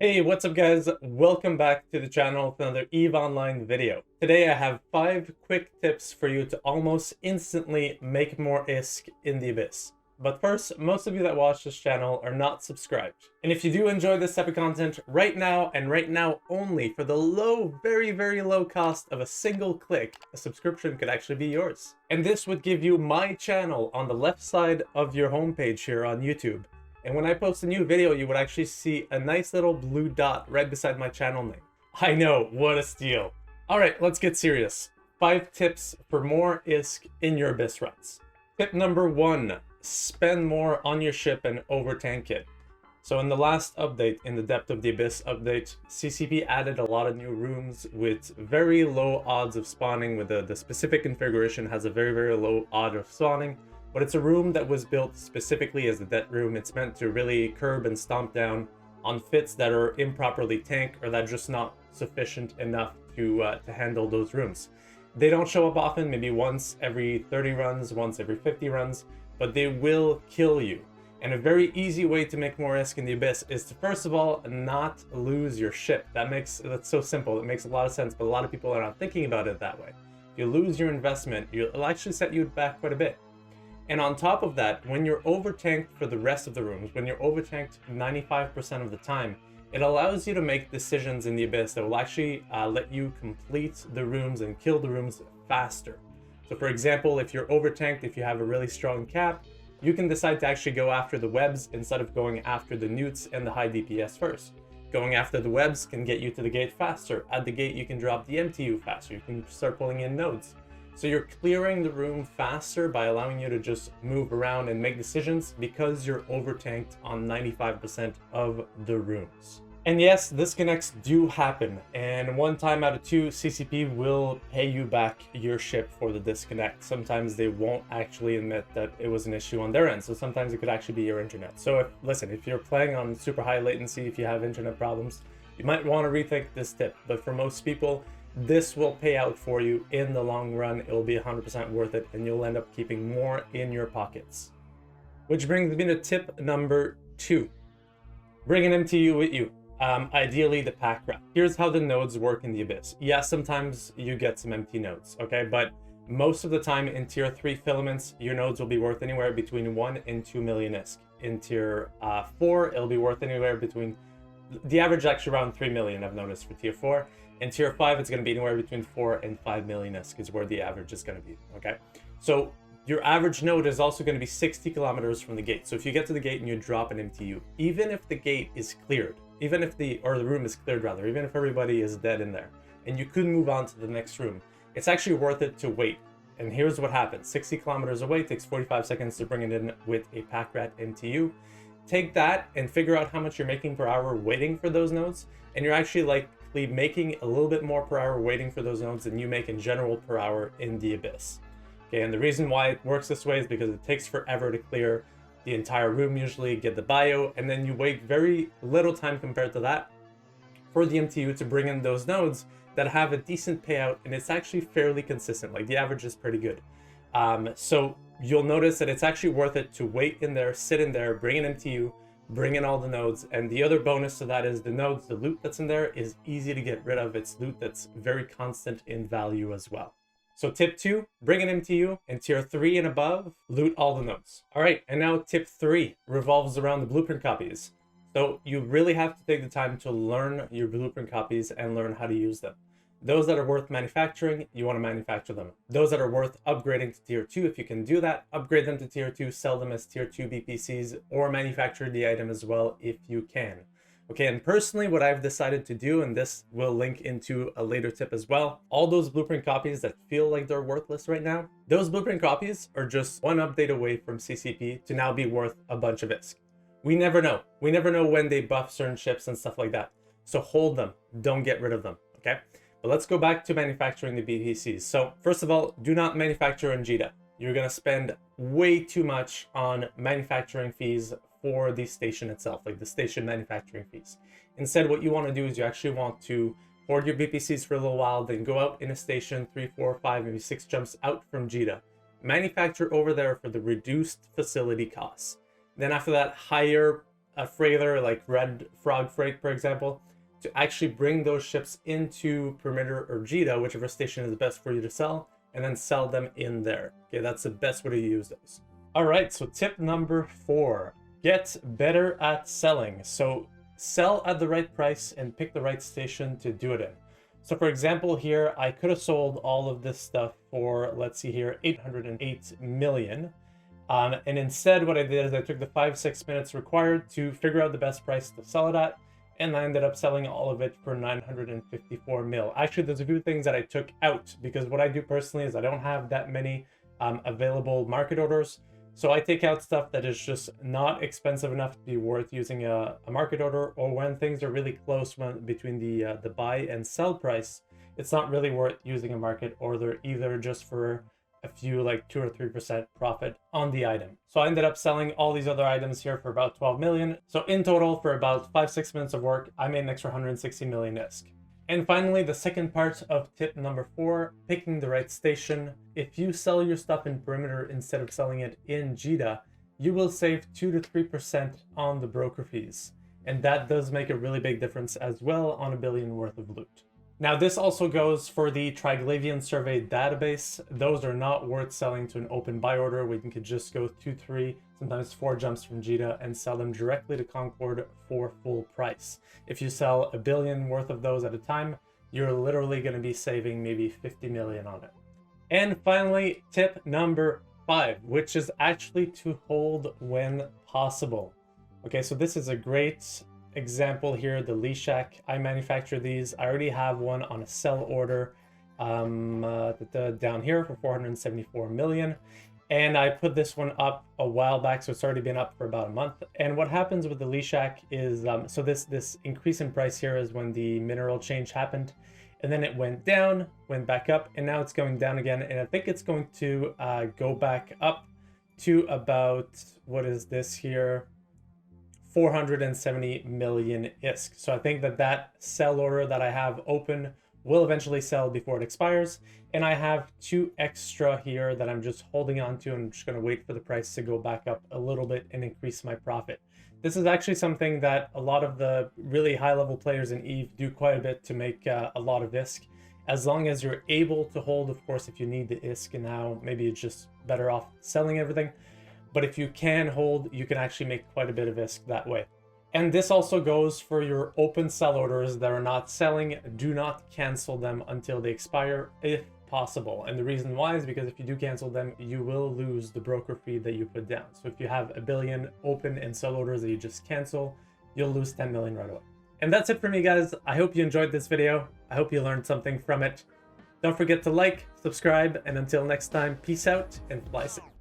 Hey, what's up guys? Welcome back to the channel with another Eve Online video. Today I have 5 quick tips for you to almost instantly make more ISK in the Abyss. But first, most of you that watch this channel are not subscribed. And if you do enjoy this type of content right now and right now only for the low, very low cost of a single click, a subscription could actually be yours. And this would give you my channel on the left side of your homepage here on YouTube. And when I post a new video, you would actually see a nice little blue dot right beside my channel name. I know, what a steal. All right, let's get serious. 5 tips for more ISK in your Abyss runs. Tip number 1, spend more on your ship and overtank it. So in the last update, in the Depth of the Abyss update, CCP added a lot of new rooms with very low odds of spawning, with the specific configuration has a very low odd of spawning. But it's a room that was built specifically as a debt room. It's meant to really curb and stomp down on fits that are improperly tanked or that are just not sufficient enough to handle those rooms. They don't show up often, maybe once every 30 runs, once every 50 runs, but they will kill you. And a very easy way to make more ISK in the Abyss is to, first of all, not lose your ship. That's so simple. It makes a lot of sense, but a lot of people are not thinking about it that way. If you lose your investment, it'll actually set you back quite a bit. And on top of that, when you're overtanked for the rest of the rooms, when you're overtanked 95% of the time, it allows you to make decisions in the Abyss that will actually let you complete the rooms and kill the rooms faster. So for example, if you're overtanked, if you have a really strong cap, you can decide to actually go after the webs instead of going after the newts and the high DPS first. Going after the webs can get you to the gate faster. At the gate, you can drop the MTU faster. You can start pulling in nodes. So you're clearing the room faster by allowing you to just move around and make decisions because you're overtanked on 95% of the rooms. And yes, disconnects do happen, and 1 time out of 2, CCP will pay you back your ship for the disconnect. Sometimes they won't actually admit that it was an issue on their end, so sometimes it could actually be your internet. So if you're playing on super high latency, if you have internet problems, you might want to rethink this tip. But for most people, this will pay out for you in the long run. It will be 100% worth it, and you'll end up keeping more in your pockets. Which brings me to tip number 2. Bring an MTU with you. Ideally the pack rat. Here's how the nodes work in the Abyss. Yeah, sometimes you get some empty nodes, okay? But most of the time in tier 3 filaments, your nodes will be worth anywhere between 1 and 2 million ISK. In tier 4, it'll be worth anywhere between, the average actually around 3 million, I've noticed, for tier 4. In tier 5, it's going to be anywhere between 4 and 5 million ISK is where the average is going to be, okay? So your average node is also going to be 60 kilometers from the gate. So if you get to the gate and you drop an MTU, even if the gate is cleared, even if the room is cleared rather, even if everybody is dead in there, and you could move on to the next room, it's actually worth it to wait. And here's what happens. 60 kilometers away, it takes 45 seconds to bring it in with a pack rat MTU. Take that and figure out how much you're making per hour waiting for those nodes, and you're actually likely making a little bit more per hour waiting for those nodes than you make in general per hour in the Abyss. Okay, and the reason why it works this way is because it takes forever to clear the entire room, usually get the bio, and then you wait very little time compared to that for the MTU to bring in those nodes that have a decent payout, and it's actually fairly consistent. Like, the average is pretty good. So you'll notice that it's actually worth it to wait in there, sit in there, bring an MTU, bring in all the nodes. And the other bonus to that is the nodes, the loot that's in there is easy to get rid of. It's loot that's very constant in value as well. So tip 2, bring an MTU, and tier 3 and above, loot all the nodes. All right, and now tip 3 revolves around the blueprint copies. So you really have to take the time to learn your blueprint copies and learn how to use them. Those that are worth manufacturing, you want to manufacture them. Those that are worth upgrading to tier 2, if you can do that, upgrade them to tier 2, sell them as tier 2 BPCs, or manufacture the item as well if you can. Okay, and personally, what I've decided to do, and this will link into a later tip as well, all those blueprint copies that feel like they're worthless right now, those blueprint copies are just one update away from CCP to now be worth a bunch of ISK. We never know. We never know when they buff certain ships and stuff like that. So hold them. Don't get rid of them, okay? But let's go back to manufacturing the BPCs. So first of all, do not manufacture in Jita. You're going to spend way too much on manufacturing fees for the station itself, like the station manufacturing fees. Instead, what you want to do is you actually want to hoard your BPCs for a little while, then go out in a station 3, 4, 5, maybe 6 jumps out from Jita. Manufacture over there for the reduced facility costs. Then after that, hire a freighter like Red Frog Freight, for example, to actually bring those ships into Perimeter or JITA, whichever station is best for you to sell, and then sell them in there. Okay, that's the best way to use those. All right, so tip number 4, get better at selling. So sell at the right price and pick the right station to do it in. So for example, here, I could have sold all of this stuff for, let's see here, 808 million. And instead what I did is I took the 5-6 minutes required to figure out the best price to sell it at, and I ended up selling all of it for 954 mil. Actually, there's a few things that I took out because what I do personally is I don't have that many available market orders. So I take out stuff that is just not expensive enough to be worth using a market order, or when things are really close between the buy and sell price, it's not really worth using a market order either, just for a few, like 2 or 3% profit on the item. So I ended up selling all these other items here for about 12 million. So in total, for about 5-6 minutes of work, I made an extra 160 million ISK. And finally, the second part of tip number 4, picking the right station. If you sell your stuff in Perimeter instead of selling it in JITA, you will save 2 to 3% on the broker fees. And that does make a really big difference as well on a billion worth of loot. Now, this also goes for the Triglavian survey database. Those are not worth selling to an open buy order where you can just go 2, 3, sometimes 4 jumps from JITA and sell them directly to Concord for full price. If you sell a billion worth of those at a time, you're literally going to be saving maybe 50 million on it. And finally, tip number 5, which is actually to hold when possible. Okay, so this is a great example here, the Leshak. I manufacture these. I already have one on a sell order down here for 474 million. And I put this one up a while back, so it's already been up for about a month. And what happens with the Leshak is, so this increase in price here is when the mineral change happened. And then it went down, went back up, and now it's going down again. And I think it's going to go back up to about, what is this here? 470 million ISK. So I think that sell order that I have open will eventually sell before it expires. And I have 2 extra here that I'm just holding on to. I'm just going to wait for the price to go back up a little bit and increase my profit. This is actually something that a lot of the really high level players in Eve do quite a bit to make a lot of ISK. As long as you're able to hold, of course, if you need the ISK now, maybe it's just better off selling everything. But if you can hold, you can actually make quite a bit of ISK that way. And this also goes for your open sell orders that are not selling. Do not cancel them until they expire if possible. And the reason why is because if you do cancel them, you will lose the broker fee that you put down. So if you have a billion open and sell orders that you just cancel, you'll lose 10 million right away. And that's it for me, guys. I hope you enjoyed this video. I hope you learned something from it. Don't forget to like, subscribe, and until next time, peace out and fly safe.